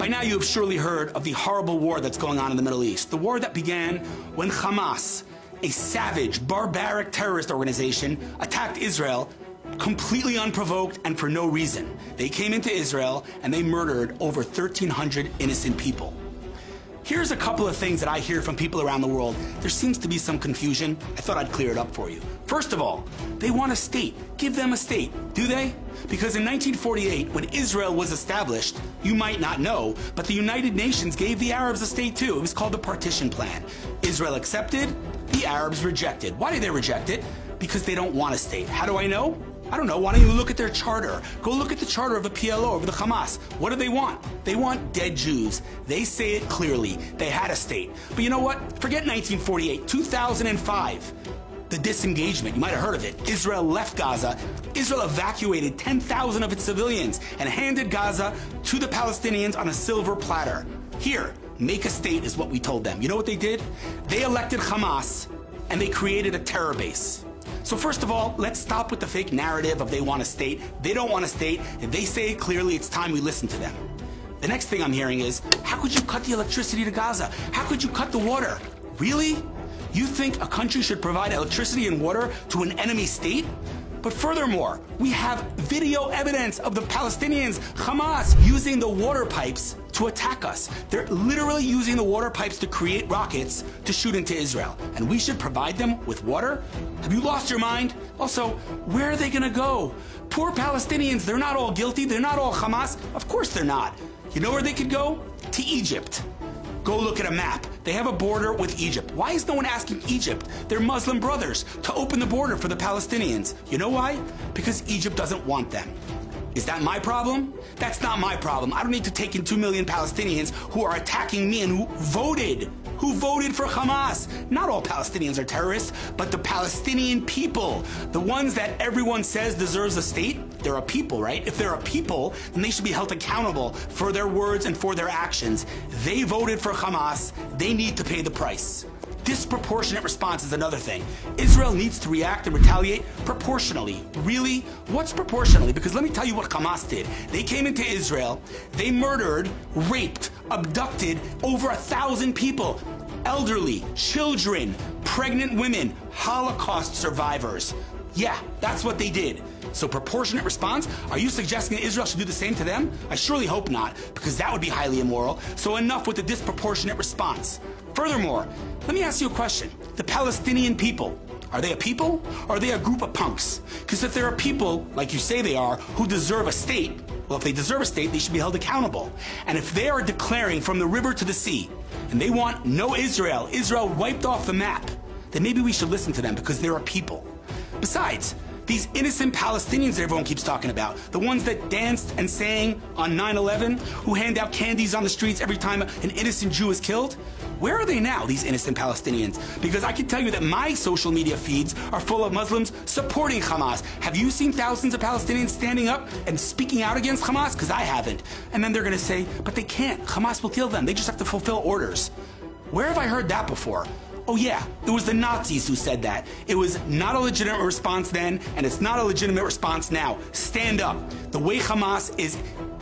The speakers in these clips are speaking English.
By now you have surely heard of the horrible war that's going on in the Middle East. The war that began when Hamas, a savage, barbaric terrorist organization, attacked Israel completely unprovoked and for no reason. They came into Israel and they murdered over 1,300 innocent people. Here's a couple of things that I hear from people around the world. There seems to be some confusion. I thought I'd clear it up for you. First of all, they want a state. Give them a state. Do they? Because in 1948, when Israel was established, you might not know, but the United Nations gave the Arabs a state too. It was called the Partition Plan. Israel accepted, the Arabs rejected. Why did they reject it? Because they don't want a state. How do I know? I don't know. Why don't you look at their charter? Go look at the charter of the PLO, of the Hamas. What do they want? They want dead Jews. They say it clearly. They had a state. But you know what? Forget 1948. 2005. The disengagement. You might have heard of it. Israel left Gaza. Israel evacuated 10,000 of its civilians and handed Gaza to the Palestinians on a silver platter. Here, make a state is what we told them. You know what they did? They elected Hamas and they created a terror base. So first of all, let's stop with the fake narrative of they want a state. They don't want a state. If they say it clearly, it's time we listen to them. The next thing I'm hearing is, how could you cut the electricity to Gaza? How could you cut the water? Really? You think a country should provide electricity and water to an enemy state? But furthermore, we have video evidence of the Palestinians, Hamas, using the water pipes to attack us. They're literally using the water pipes to create rockets to shoot into Israel. And we should provide them with water? Have you lost your mind? Also, where are they gonna go? Poor Palestinians, they're not all guilty, they're not all Hamas. Of course they're not. You know where they could go? To Egypt. Go look at a map. They have a border with Egypt. Why is no one asking Egypt, their Muslim brothers, to open the border for the Palestinians? You know why? Because Egypt doesn't want them. Is that my problem? That's not my problem. I don't need to take in 2 million Palestinians who are attacking me and who voted for Hamas. Not all Palestinians are terrorists, but the Palestinian people, the ones that everyone says deserves a state, they're a people, right? If they're a people, then they should be held accountable for their words and for their actions. They voted for Hamas. They need to pay the price. Disproportionate response is another thing. Israel needs to react and retaliate proportionally. Really? What's proportionally? Because let me tell you what Hamas did. They came into Israel, they murdered, raped, abducted over 1,000 people. Elderly, children, pregnant women, Holocaust survivors. Yeah, that's what they did. So proportionate response? Are you suggesting that Israel should do the same to them? I surely hope not, because that would be highly immoral. So enough with the disproportionate response. Furthermore, let me ask you a question. The Palestinian people, are they a people or are they a group of punks? Because if they're a people, like you say they are, who deserve a state, well, if they deserve a state, they should be held accountable. And if they are declaring from the river to the sea, and they want no Israel, Israel wiped off the map, then maybe we should listen to them because they're a people. Besides, these innocent Palestinians that everyone keeps talking about, the ones that danced and sang on 9/11, who hand out candies on the streets every time an innocent Jew is killed, where are they now, these innocent Palestinians? Because I can tell you that my social media feeds are full of Muslims supporting Hamas. Have you seen thousands of Palestinians standing up and speaking out against Hamas? Because I haven't. And then they're going to say, but they can't. Hamas will kill them. They just have to fulfill orders. Where have I heard that before? Oh yeah, it was the Nazis who said that. It was not a legitimate response then, and it's not a legitimate response now. Stand up. The way Hamas is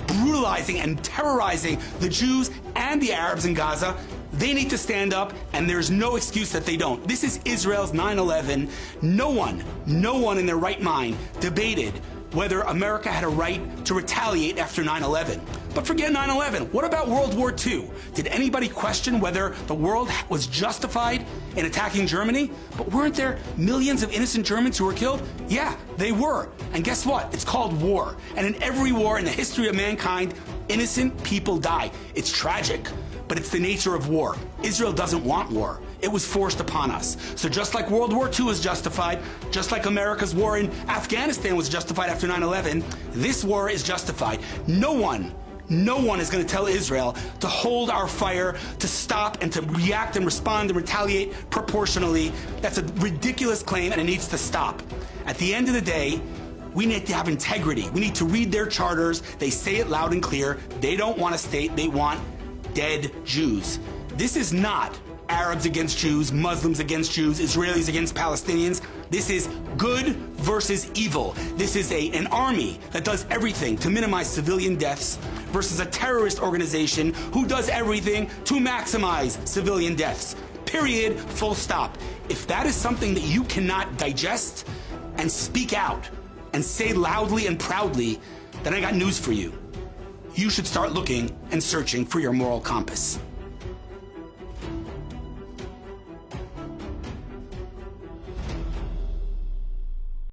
brutalizing and terrorizing the Jews and the Arabs in Gaza, they need to stand up, and there's no excuse that they don't. This is Israel's 9/11. No one in their right mind debated whether America had a right to retaliate after 9/11. But forget 9/11. What about World War II? Did anybody question whether the world was justified in attacking Germany? But weren't there millions of innocent Germans who were killed? Yeah, they were. And guess what? It's called war. And in every war in the history of mankind, innocent people die. It's tragic, but it's the nature of war. Israel doesn't want war. It was forced upon us. So just like World War II was justified, just like America's war in Afghanistan was justified after 9/11, this war is justified. No one is going to tell Israel to hold our fire, to stop and to react and respond and retaliate proportionally. That's a ridiculous claim and it needs to stop. At the end of the day, we need to have integrity. We need to read their charters. They say it loud and clear. They don't want a state. They want dead Jews. This is not Arabs against Jews, Muslims against Jews, Israelis against Palestinians. This is good versus evil. This is an army that does everything to minimize civilian deaths versus a terrorist organization who does everything to maximize civilian deaths. Period, full stop. If that is something that you cannot digest and speak out and say loudly and proudly, then I got news for you. You should start looking and searching for your moral compass.